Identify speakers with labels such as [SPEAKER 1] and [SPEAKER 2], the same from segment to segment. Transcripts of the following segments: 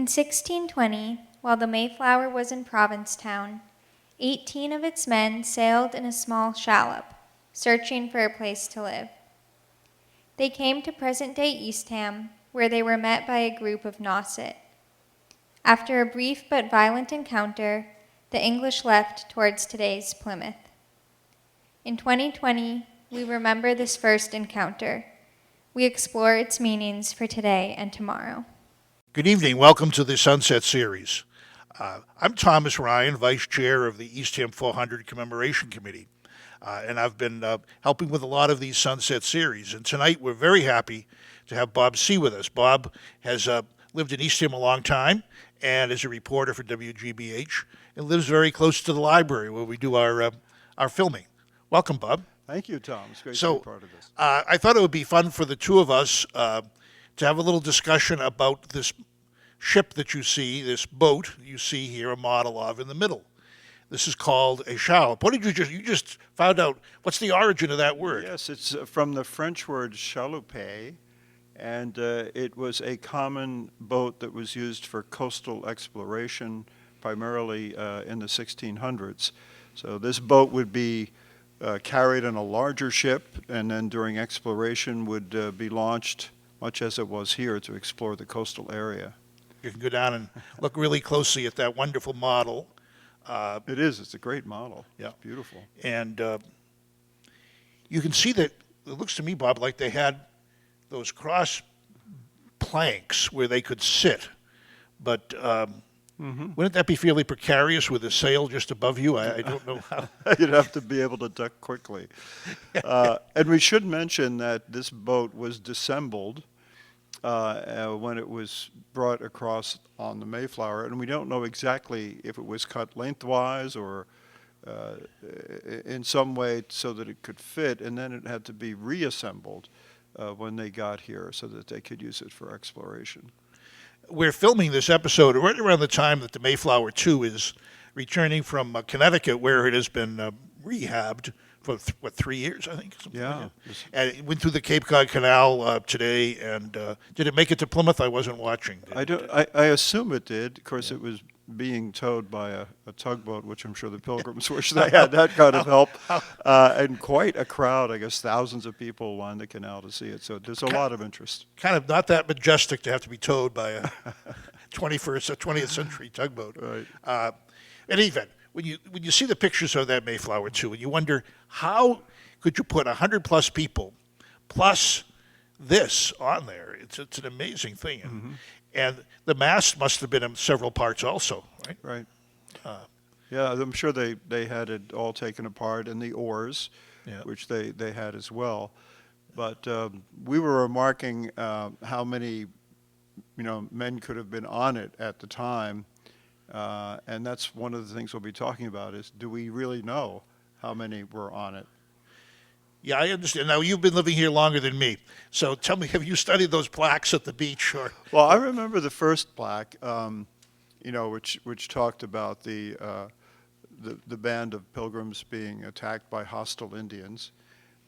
[SPEAKER 1] In 1620, while the Mayflower was in Provincetown, 18 of its men sailed in a small shallop, searching for a place to live. They came to present-day Eastham, where they were met by a group of Nauset. After a brief but violent encounter, the English left towards today's Plymouth. In 2020, we remember this first encounter. We explore its meanings for today and tomorrow.
[SPEAKER 2] Good evening. Welcome to the Sunset Series. I'm Thomas Ryan, Vice Chair of the Eastham 400 Commemoration Committee, and I've been helping with a lot of these Sunset Series. And tonight we're very happy to have Bob Seay with us. Bob has lived in Eastham a long time and is a reporter for WGBH and lives very close to the library where we do our filming. Welcome, Bob.
[SPEAKER 3] Thank you, Tom. It's great to be part of this.
[SPEAKER 2] I thought it would be fun for the two of us to have a little discussion about this ship that you see, this boat you see here a model of in the middle. This is called a shallop. What did you just found out? What's the origin of that word?
[SPEAKER 3] Yes, it's from the French word chaloupe, and it was a common boat that was used for coastal exploration, primarily in the 1600s. So this boat would be carried in a larger ship, and then during exploration would be launched, much as it was here, to explore the coastal area.
[SPEAKER 2] You can go down and look really closely at that wonderful model.
[SPEAKER 3] It is. It's a great model.
[SPEAKER 2] Yeah.
[SPEAKER 3] It's beautiful.
[SPEAKER 2] And you can see that it looks to me, Bob, like they had those cross planks where they could sit. But wouldn't that be fairly precarious with a sail just above you? I don't know how.
[SPEAKER 3] You'd have to be able to duck quickly. And we should mention that this boat was disassembled when it was brought across on the Mayflower, and we don't know exactly if it was cut lengthwise or in some way so that it could fit, and then it had to be reassembled when they got here so that they could use it for exploration.
[SPEAKER 2] We're filming this episode right around the time that the Mayflower 2 is returning from Connecticut, where it has been rehabbed for 3 years, I think.
[SPEAKER 3] Yeah.
[SPEAKER 2] Like and it went through the Cape Cod Canal today, and did it make it to Plymouth? I wasn't watching.
[SPEAKER 3] I assume it did. Of course, it was being towed by a tugboat, which I'm sure the Pilgrims wish they had that kind of help. And quite a crowd, I guess thousands of people lined the canal to see it. So there's a lot of interest.
[SPEAKER 2] Kind of not that majestic to have to be towed by a 20th century tugboat.
[SPEAKER 3] Right.
[SPEAKER 2] And even when you see the pictures of that Mayflower 2, and you wonder how could you put 100+ people plus this on there? It's an amazing thing. And the mast must have been in several parts also, right?
[SPEAKER 3] Right. Yeah, I'm sure they had it all taken apart, and the oars, which they had as well. But we were remarking how many men could have been on it at the time. And that's one of the things we'll be talking about is, do we really know how many were on it?
[SPEAKER 2] Yeah, I understand. Now, you've been living here longer than me. So tell me, have you studied those plaques at the beach?
[SPEAKER 3] Well, I remember the first plaque, which talked about the band of pilgrims being attacked by hostile Indians.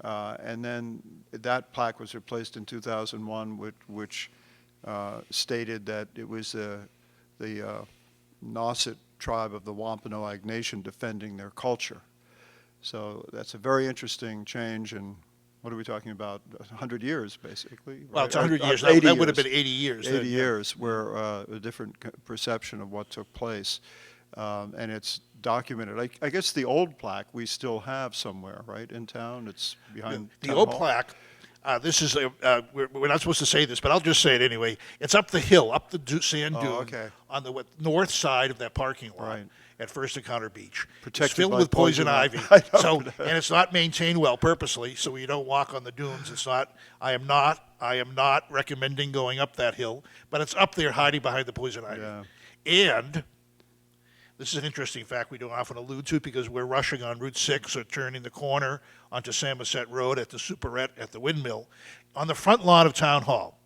[SPEAKER 3] And then that plaque was replaced in 2001, which stated that it was the Nauset tribe of the Wampanoag Nation defending their culture. So that's a very interesting change, and what are we talking about? 100 years, basically.
[SPEAKER 2] Well,
[SPEAKER 3] right?
[SPEAKER 2] it's 100 years. That would have been 80 years.
[SPEAKER 3] 80 years, where a different perception of what took place, and it's documented. I guess the old plaque we still have somewhere, right, in town. It's behind
[SPEAKER 2] the
[SPEAKER 3] Town
[SPEAKER 2] old
[SPEAKER 3] Hall.
[SPEAKER 2] plaque. This is we're not supposed to say this, but I'll just say it anyway. It's up the hill, up the sand dune, on the north side of that parking lot at First Encounter Beach.
[SPEAKER 3] Protected
[SPEAKER 2] it's filled
[SPEAKER 3] by
[SPEAKER 2] with poison ivy. So, and it's not maintained well purposely, so you don't walk on the dunes. It's not. I am not recommending going up that hill, but it's up there, hiding behind the poison ivy.
[SPEAKER 3] Yeah.
[SPEAKER 2] And this is an interesting fact we don't often allude to because we're rushing on Route 6 or turning the corner onto Samoset Road at the Superette at the windmill. On the front lawn of Town Hall,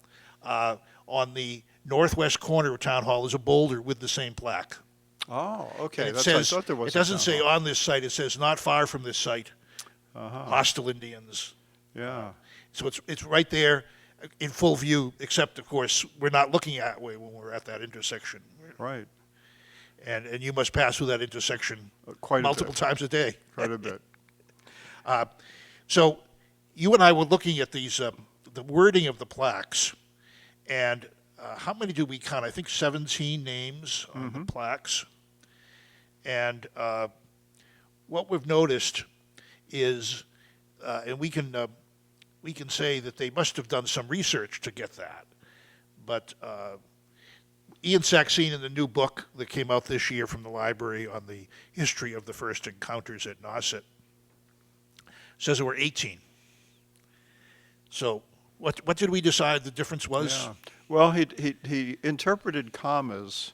[SPEAKER 2] on the northwest corner of Town Hall, is a boulder with the same plaque.
[SPEAKER 3] Oh, okay.
[SPEAKER 2] And I thought
[SPEAKER 3] there was.
[SPEAKER 2] It doesn't say on this site. It says not far from this site. Hostile Indians.
[SPEAKER 3] Yeah.
[SPEAKER 2] So it's right there. in full view, except, of course, we're not looking that way when we're at that intersection.
[SPEAKER 3] Right.
[SPEAKER 2] And you must pass through that intersection
[SPEAKER 3] Quite a
[SPEAKER 2] multiple
[SPEAKER 3] bit.
[SPEAKER 2] times a day.
[SPEAKER 3] Quite a bit.
[SPEAKER 2] So you and I were looking at these, the wording of the plaques, and how many do we count? I think 17 names on the plaques. And what we've noticed is, and we can say that they must have done some research to get that, but Ian Saxene, in the new book that came out this year from the library on the history of the first encounters at Nauset, says there were 18. So what did we decide the difference was?
[SPEAKER 3] Yeah. Well, he interpreted commas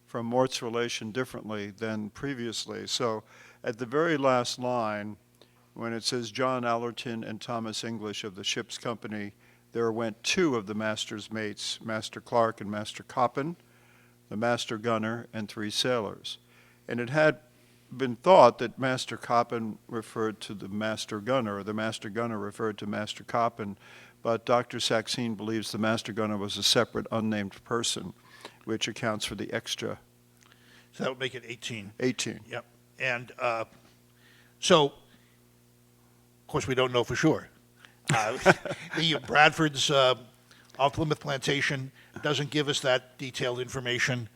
[SPEAKER 3] from Mort's relation differently than previously. So at the very last line, when it says John Allerton and Thomas English of the ship's company, there went 2 of the master's mates, Master Clark and Master Coppin, the master gunner, and 3 sailors. And it had been thought that Master Coppin referred to the master gunner, or the master gunner referred to Master Coppin, but Dr. Saxene believes the master gunner was a separate unnamed person, which accounts for the extra
[SPEAKER 2] So that would make it 18.
[SPEAKER 3] 18.
[SPEAKER 2] Yep. And so, of course, we don't know for sure. The Bradford's off Plymouth Plantation doesn't give us that detailed information,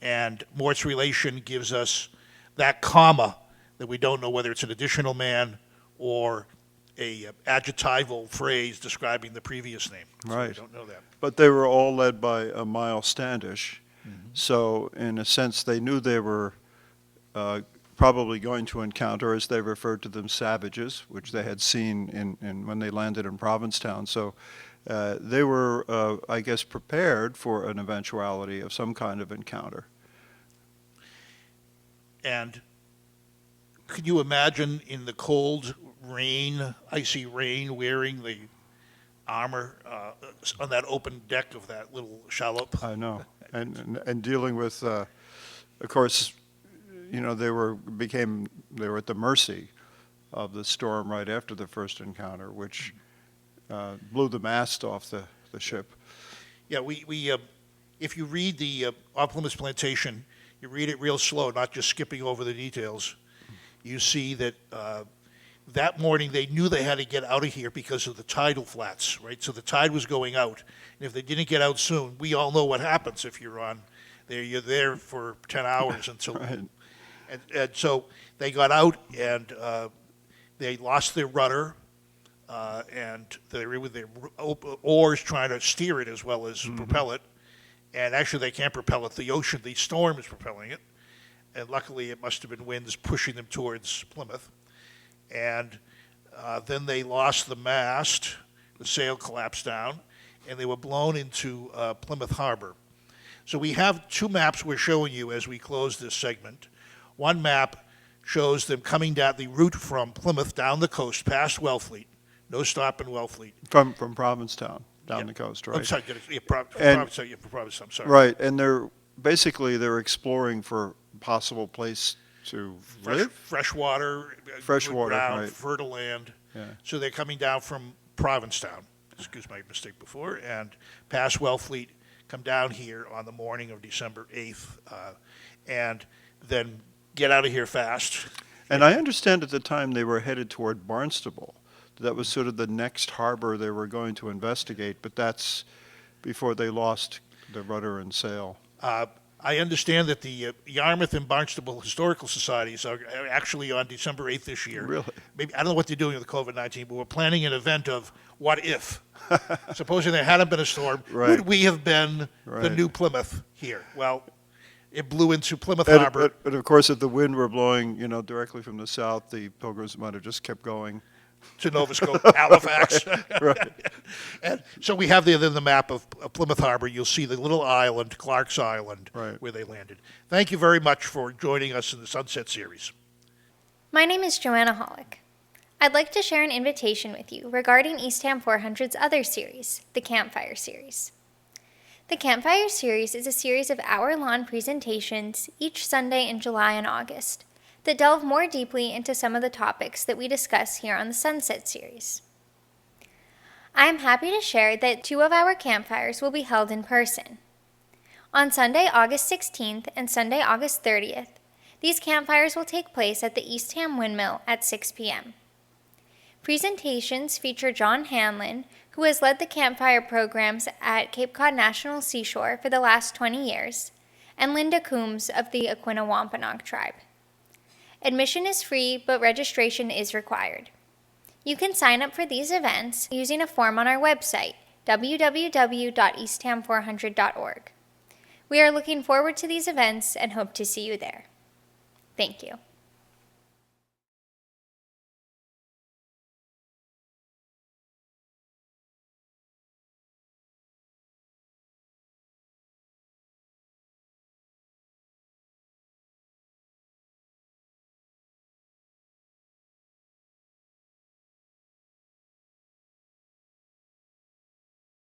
[SPEAKER 2] and Mort's relation gives us that comma that we don't know whether it's an additional man or a adjectival phrase describing the previous name. So
[SPEAKER 3] Right.
[SPEAKER 2] we don't know that.
[SPEAKER 3] But they were all led by Miles Standish. So in a sense, they knew they were probably going to encounter, as they referred to them, savages, which they had seen in when they landed in Provincetown. So they were, I guess, prepared for an eventuality of some kind of encounter.
[SPEAKER 2] And could you imagine in the cold rain, icy rain, wearing the armor on that open deck of that little shallop?
[SPEAKER 3] I know. And dealing with, of course, you know, they were at the mercy of the storm right after the first encounter, which blew the mast off the ship.
[SPEAKER 2] Yeah, we if you read the off Plymouth Plantation, you read it real slow, not just skipping over the details. You see that that morning they knew they had to get out of here because of the tidal flats, right? So the tide was going out, and if they didn't get out soon, we all know what happens if you're on there. You're there for 10 hours until,
[SPEAKER 3] Right.
[SPEAKER 2] and so they got out and they lost their rudder. And they were with their oars trying to steer it as well as propel it. And actually, they can't propel it. The ocean, the storm is propelling it. And luckily, it must have been winds pushing them towards Plymouth. And then they lost the mast. The sail collapsed down, and they were blown into Plymouth Harbor. So we have 2 maps we're showing you as we close this segment. One map shows them coming down the route from Plymouth down the coast past Wellfleet. No stop in Wellfleet.
[SPEAKER 3] From Provincetown down
[SPEAKER 2] Yeah.
[SPEAKER 3] the coast,
[SPEAKER 2] I'm
[SPEAKER 3] right?
[SPEAKER 2] sorry, Provincetown, I'm sorry.
[SPEAKER 3] Right, and they're exploring for possible place to live.
[SPEAKER 2] Fresh water,
[SPEAKER 3] Fresh
[SPEAKER 2] good
[SPEAKER 3] water,
[SPEAKER 2] ground,
[SPEAKER 3] right.
[SPEAKER 2] fertile land.
[SPEAKER 3] Yeah.
[SPEAKER 2] So they're coming down from Provincetown, excuse my mistake before, and past Wellfleet, come down here on the morning of December 8th, and then get out of here fast.
[SPEAKER 3] And I understand at the time they were headed toward Barnstable. That was sort of the next harbor they were going to investigate, but that's before they lost the rudder and sail.
[SPEAKER 2] I understand that the Yarmouth and Barnstable Historical Societies are actually on December 8th this year.
[SPEAKER 3] Really?
[SPEAKER 2] Maybe, I don't know what they're doing with COVID-19, but we're planning an event of what if. Supposing there hadn't been a storm,
[SPEAKER 3] Right.
[SPEAKER 2] would we have been the
[SPEAKER 3] Right.
[SPEAKER 2] new Plymouth here? Well, it blew into Plymouth
[SPEAKER 3] And,
[SPEAKER 2] Harbor.
[SPEAKER 3] but of course, if the wind were blowing, you know, directly from the south, the Pilgrims might have just kept going.
[SPEAKER 2] To Nova Scotia, Halifax.
[SPEAKER 3] Right.
[SPEAKER 2] And so we have there then the map of Plymouth Harbor. You'll see the little island, Clark's Island,
[SPEAKER 3] Right.
[SPEAKER 2] where they landed. Thank you very much for joining us in the Sunset Series.
[SPEAKER 1] My name is Joanna Hollick. I'd like to share an invitation with you regarding Eastham 400's other series, the Campfire Series. The Campfire Series is a series of hour-long presentations each Sunday in July and August that delve more deeply into some of the topics that we discuss here on the Sunset Series. I am happy to share that 2 of our campfires will be held in person. On Sunday, August 16th and Sunday, August 30th, these campfires will take place at the Eastham Windmill at 6 p.m. Presentations feature John Hanlon, who has led the campfire programs at Cape Cod National Seashore for the last 20 years, and Linda Coombs of the Aquina-Wampanoag tribe. Admission is free, but registration is required. You can sign up for these events using a form on our website, www.eastham400.org. We are looking forward to these events and hope to see you there. Thank you.